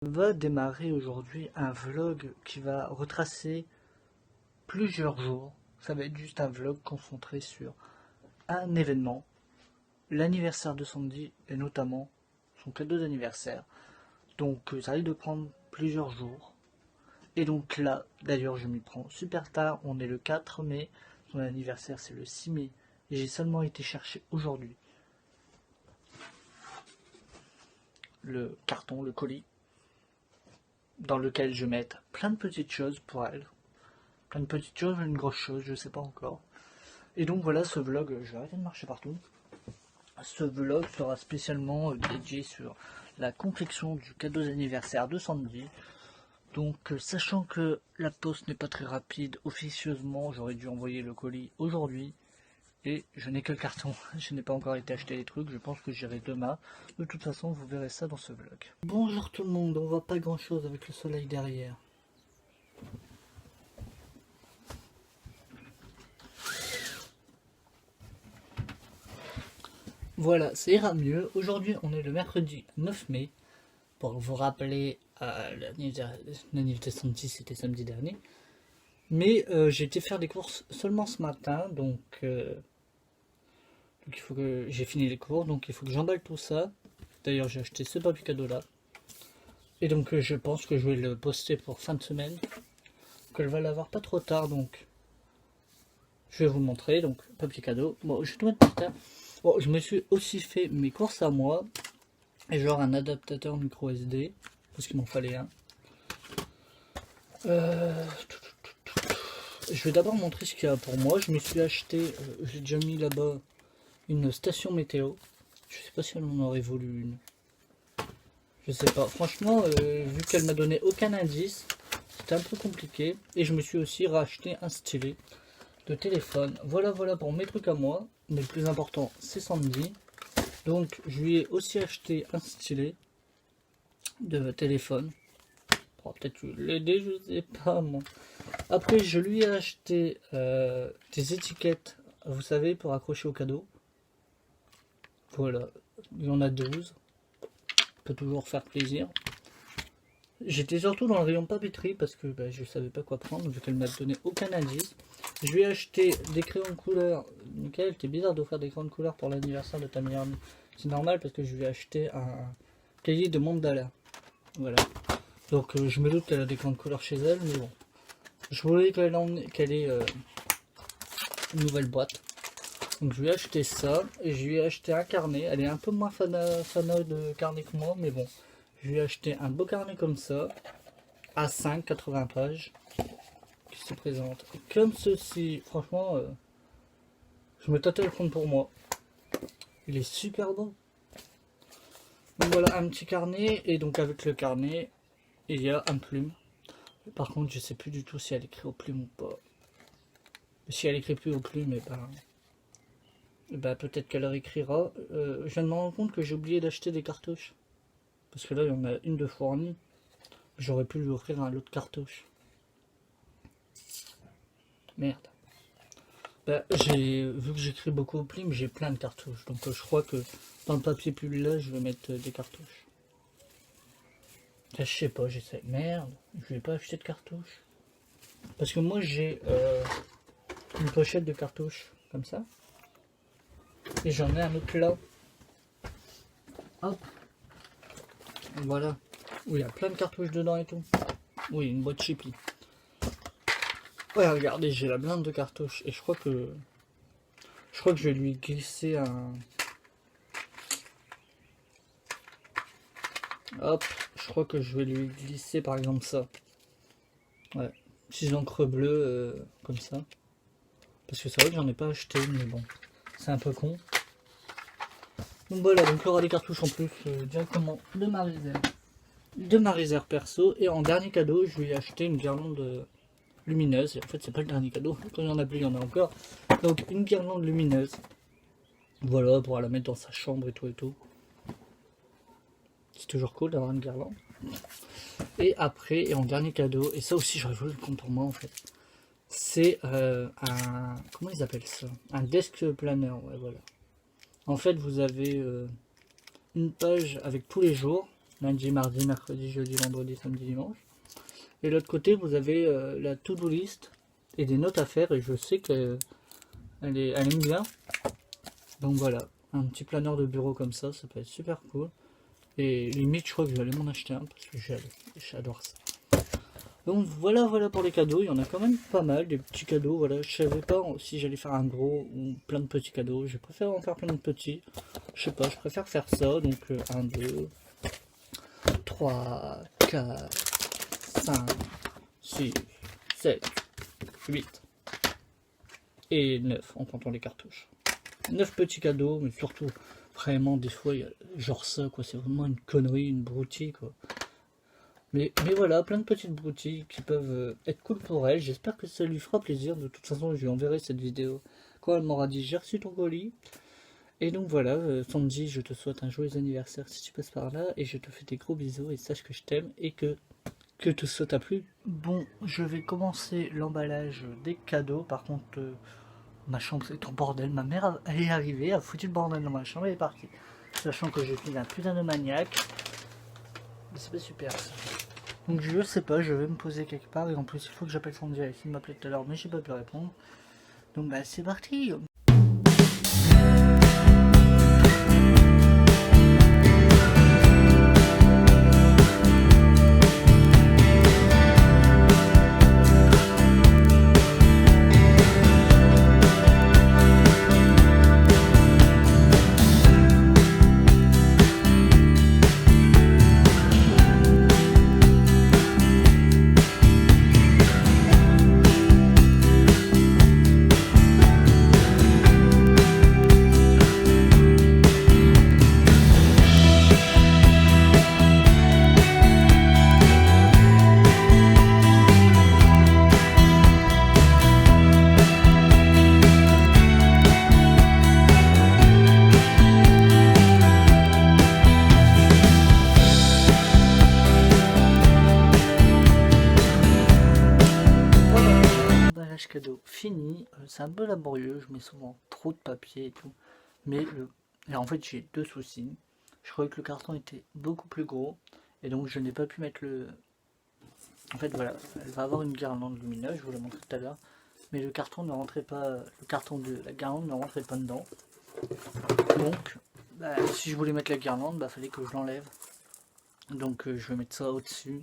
Va démarrer aujourd'hui un vlog qui va retracer plusieurs jours. Ça va être juste un vlog concentré sur un événement, l'anniversaire de Sandy et notamment son cadeau d'anniversaire. Donc ça risque de prendre plusieurs jours. Et donc là, d'ailleurs je m'y prends super tard, on est le 4 mai, son anniversaire c'est le 6 mai. Et j'ai seulement été chercher aujourd'hui le carton, le colis, dans lequel je mette plein de petites choses pour elle. Plein de petites choses, une grosse chose, je sais pas encore. Et donc voilà, ce vlog, je vais arrêter de marcher partout. Ce vlog sera spécialement dédié sur la confection du cadeau d'anniversaire de Sandy. Donc sachant que la poste n'est pas très rapide, officieusement j'aurais dû envoyer le colis aujourd'hui. Et je n'ai que le carton, je n'ai pas encore été acheter les trucs, je pense que j'irai demain. De toute façon, vous verrez ça dans ce vlog. Bonjour tout le monde, on voit pas grand chose avec le soleil derrière. Voilà, ça ira mieux. Aujourd'hui, on est le mercredi 9 mai. Pour vous rappeler, l'anniversaire de Sandy, c'était samedi dernier. Mais j'ai été faire des courses seulement ce matin, donc il faut que j'ai fini les cours, donc il faut que j'emballe tout ça. D'ailleurs, j'ai acheté ce papier cadeau là. Et donc je pense que je vais le poster pour fin de semaine. Qu'elle va l'avoir pas trop tard, donc je vais vous montrer. Donc papier cadeau. Bon, je vais tout mettre par terre. Bon, je me suis aussi fait mes courses à moi. Et genre un adaptateur micro SD. Parce qu'il m'en fallait un. Je vais d'abord montrer ce qu'il y a pour moi. Je me suis acheté, j'ai déjà mis là-bas, une station météo. Je sais pas si elle en aurait voulu une. Je sais pas. Franchement, vu qu'elle m'a donné aucun indice, c'était un peu compliqué. Et je me suis aussi racheté un stylet de téléphone. Voilà pour mes trucs à moi. Mais le plus important, c'est Sandy. Donc, je lui ai aussi acheté un stylet de téléphone. Oh, peut-être l'aider, je sais pas moi. Après, je lui ai acheté des étiquettes, vous savez, pour accrocher au cadeau. Voilà, il y en a 12. Peut toujours faire plaisir. J'étais surtout dans le rayon papeterie parce que je savais pas quoi prendre, vu qu'elle m'a donné aucun indice. Je lui ai acheté des crayons de couleur. Michael, t'es bizarre d'offrir des crayons de couleur pour l'anniversaire de ta meilleure amie. C'est normal parce que je lui ai acheté un cahier de mandala. Voilà. Donc je me doute qu'elle a des crayons de couleur chez elle, mais bon. Je voulais qu'elle ait une nouvelle boîte. Donc je lui ai acheté ça et je lui ai acheté un carnet. Elle est un peu moins fan de carnet que moi, mais bon. Je lui ai acheté un beau carnet comme ça, A5, 80 pages, qui se présente comme ceci. Franchement, je me tâtais le prendre pour moi. Il est super beau. Donc voilà, un petit carnet, et donc avec le carnet, il y a un plume. Par contre, je sais plus du tout si elle écrit au plume ou pas. Si elle écrit plus au plume, et ben peut-être qu'elle leur écrira. Je viens de me rendre compte que j'ai oublié d'acheter des cartouches. Parce que là, il y en a une de fournie. J'aurais pu lui offrir un lot de cartouches. Merde. Vu que j'écris beaucoup au plume, j'ai plein de cartouches. Donc je crois que dans le papier pull là, je vais mettre des cartouches. Là, je sais pas, j'essaie. Merde, je vais pas acheter de cartouches. Parce que moi, j'ai une pochette de cartouches, comme ça. Et j'en ai un autre là. Hop. Voilà. Où il y a plein de cartouches dedans et tout. Oui, une boîte Chippy. Ouais, regardez, j'ai la blinde de cartouches. Et je crois que je vais lui glisser un... Hop, je crois que je vais lui glisser par exemple ça. Ouais, 6 encres bleues, comme ça. Parce que c'est vrai que j'en ai pas acheté, mais bon, c'est un peu con. Donc voilà, donc il y aura des cartouches en plus directement de ma réserve perso. Et en dernier cadeau, je lui ai acheté une guirlande lumineuse. Et en fait, c'est pas le dernier cadeau, quand il y en a plus, il y en a encore. Donc une guirlande lumineuse. Voilà, pour la mettre dans sa chambre et tout et tout. C'est toujours cool d'avoir une guirlande. Et après, et en dernier cadeau, et ça aussi j'aurais voulu le prendre pour moi en fait, c'est un... Comment ils appellent ça? Un desk planner, ouais voilà. En fait vous avez une page avec tous les jours, lundi, mardi, mercredi, jeudi, vendredi, samedi, dimanche. Et de l'autre côté, vous avez la to-do list et des notes à faire, et je sais qu'elle aime bien. Donc voilà, un petit planeur de bureau comme ça peut être super cool. Et limite, je crois que je vais aller m'en acheter un parce que j'adore ça. Donc voilà pour les cadeaux. Il y en a quand même pas mal, des petits cadeaux. Voilà, je savais pas si j'allais faire un gros ou plein de petits cadeaux. Je préfère en faire plein de petits. Je sais pas, je préfère faire ça. Donc 1, 2, 3, 4, 5, 6, 7, 8 et 9 en comptant les cartouches. 9 petits cadeaux, mais surtout, vraiment, des fois, il y a genre ça, quoi. C'est vraiment une connerie, une broutille, quoi. Mais voilà, plein de petites broutilles qui peuvent être cool pour elle. J'espère que ça lui fera plaisir. De toute façon, je lui enverrai cette vidéo quand elle m'aura dit j'ai reçu ton colis. Et donc voilà, Sandy, je te souhaite un joyeux anniversaire si tu passes par là. Et je te fais des gros bisous et sache que je t'aime et que tout ça t'a plu. Bon, je vais commencer l'emballage des cadeaux. Par contre, ma chambre est en bordel. Ma mère elle est arrivée, elle a foutu le bordel dans ma chambre et est partie. Sachant que je suis un putain de maniaque. C'est pas super ça. Donc je sais pas, je vais me poser quelque part et en plus il faut que j'appelle Sandy, elle m'a appelé tout à l'heure mais j'ai pas pu répondre. Donc bah c'est parti. Cadeau fini, c'est un peu laborieux, je mets souvent trop de papier et tout, mais et en fait j'ai deux soucis. Je croyais que le carton était beaucoup plus gros et donc je n'ai pas pu mettre en fait voilà, elle va avoir une guirlande lumineuse, je vous l'ai montré tout à l'heure, mais le carton ne rentrait pas, le carton de la guirlande ne rentrait pas dedans. Donc bah, si je voulais mettre la guirlande, bah fallait que je l'enlève. Donc je vais mettre ça au-dessus.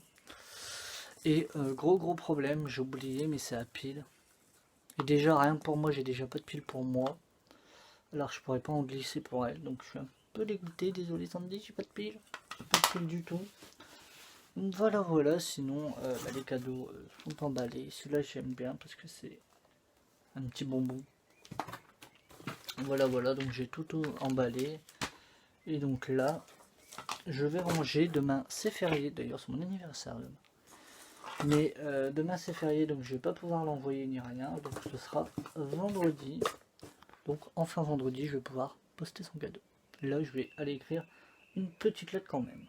Et gros problème, j'ai oublié, mais c'est à pile. Et déjà, rien que pour moi, j'ai déjà pas de pile pour moi. Alors je pourrais pas en glisser pour elle. Donc je suis un peu dégoûté, désolé Sandy, j'ai pas de pile. J'ai pas de pile du tout. Donc voilà, sinon bah, les cadeaux sont emballés. Celui-là j'aime bien parce que c'est un petit bonbon. Voilà, donc j'ai tout emballé. Et donc là, je vais ranger. Demain c'est férié, d'ailleurs c'est mon anniversaire demain. Mais demain c'est férié, donc je vais pas pouvoir l'envoyer ni rien, donc ce sera vendredi. Donc enfin vendredi, je vais pouvoir poster son cadeau. Là, je vais aller écrire une petite lettre quand même.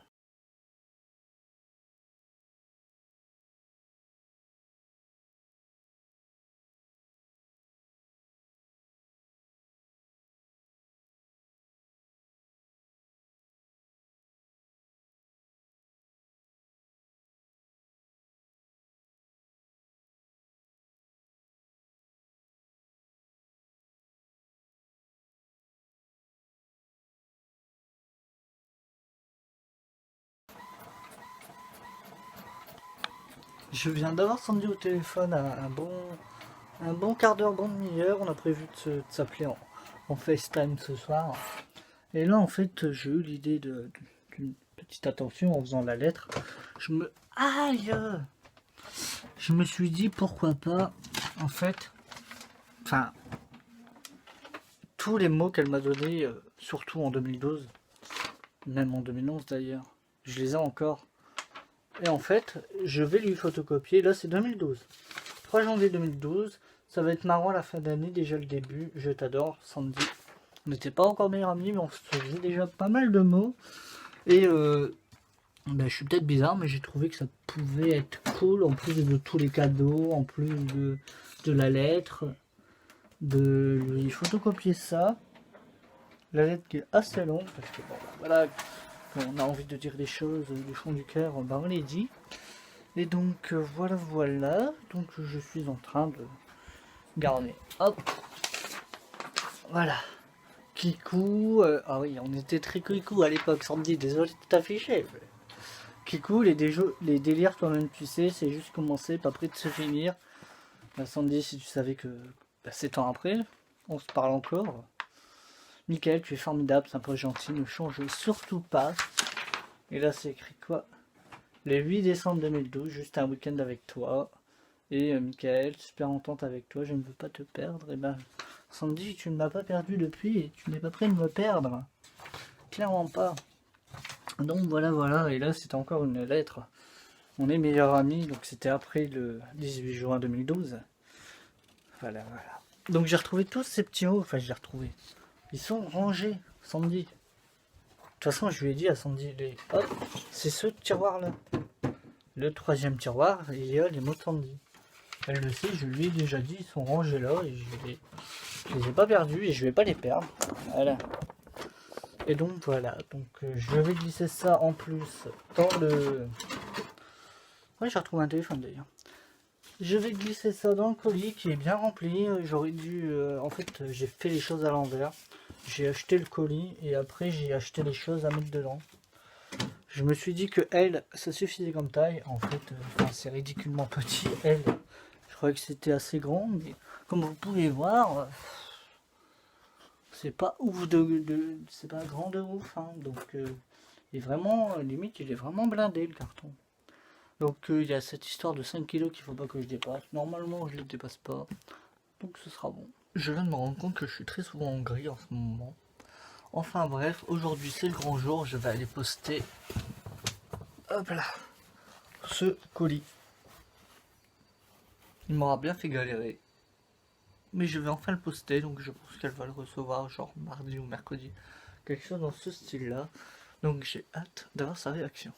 Je viens d'avoir Sandy au téléphone un bon quart d'heure, bonne demi-heure. On a prévu de s'appeler en FaceTime ce soir. Et là, en fait, j'ai eu l'idée d'une petite attention en faisant la lettre. Aïe! Je me suis dit pourquoi pas, en fait, enfin, tous les mots qu'elle m'a donnés, surtout en 2012, même en 2011 d'ailleurs, je les ai encore. Et en fait, je vais lui photocopier. Là, c'est 2012. 3 janvier 2012. Ça va être marrant à la fin d'année, déjà le début. Je t'adore, Sandy. On n'était pas encore meilleurs amis, mais on se faisait déjà pas mal de mots. Et je suis peut-être bizarre, mais j'ai trouvé que ça pouvait être cool, en plus de tous les cadeaux, en plus de la lettre, de lui photocopier ça. La lettre qui est assez longue, parce que bon, voilà. on a envie de dire les choses du fond du cœur, on les dit. Et donc voilà, donc je suis en train de garder. Hop, voilà. Kikou, ah oui, on était très Kikou à l'époque, Sandy, désolé de t'afficher. Kikou, les délires, toi-même tu sais, c'est juste commencer, pas près de se finir. Bah, Sandy, si tu savais que 7 ans après, on se parle encore. Michael, tu es formidable, sympa, gentil, ne change surtout pas. Et là, c'est écrit quoi? Le 8 décembre 2012, juste un week-end avec toi. Et Michael, super entente avec toi, je ne veux pas te perdre. Et ben, Sandy, tu ne m'as pas perdu depuis et tu n'es pas prêt de me perdre. Clairement pas. Donc voilà, et là c'était encore une lettre. On est meilleurs amis, donc c'était après le 18 juin 2012. Voilà. Donc j'ai retrouvé tous ces petits mots, enfin j'ai retrouvé. Ils sont rangés, Sandy. De toute façon, je lui ai dit à Sandy, hop, c'est ce tiroir-là. Le 3e tiroir, il y a les mots de Sandy. Elle le sait, je lui ai déjà dit, ils sont rangés là, et je les ai pas perdus, et je vais pas les perdre. Voilà. Et donc voilà, donc je vais glisser ça en plus dans le... Ouais, j'ai retrouvé un téléphone d'ailleurs. Je vais glisser ça dans le colis qui est bien rempli. J'aurais dû... en fait, j'ai fait les choses à l'envers. J'ai acheté le colis et après j'ai acheté les choses à mettre dedans. Je me suis dit que elle, ça suffisait comme taille. En fait, c'est ridiculement petit. Elle, je croyais que c'était assez grand, mais comme vous pouvez voir, c'est pas ouf c'est pas grand de ouf. Hein, donc, il est vraiment, limite, il est vraiment blindé le carton. Donc il y a cette histoire de 5 kilos qu'il faut pas que je dépasse. Normalement je ne les dépasse pas. Donc ce sera bon. Je viens de me rendre compte que je suis très souvent en gris en ce moment. Enfin bref, aujourd'hui c'est le grand jour. Je vais aller poster, hop là, ce colis. Il m'aura bien fait galérer. Mais je vais enfin le poster. Donc je pense qu'elle va le recevoir genre mardi ou mercredi. Quelque chose dans ce style là. Donc j'ai hâte d'avoir sa réaction.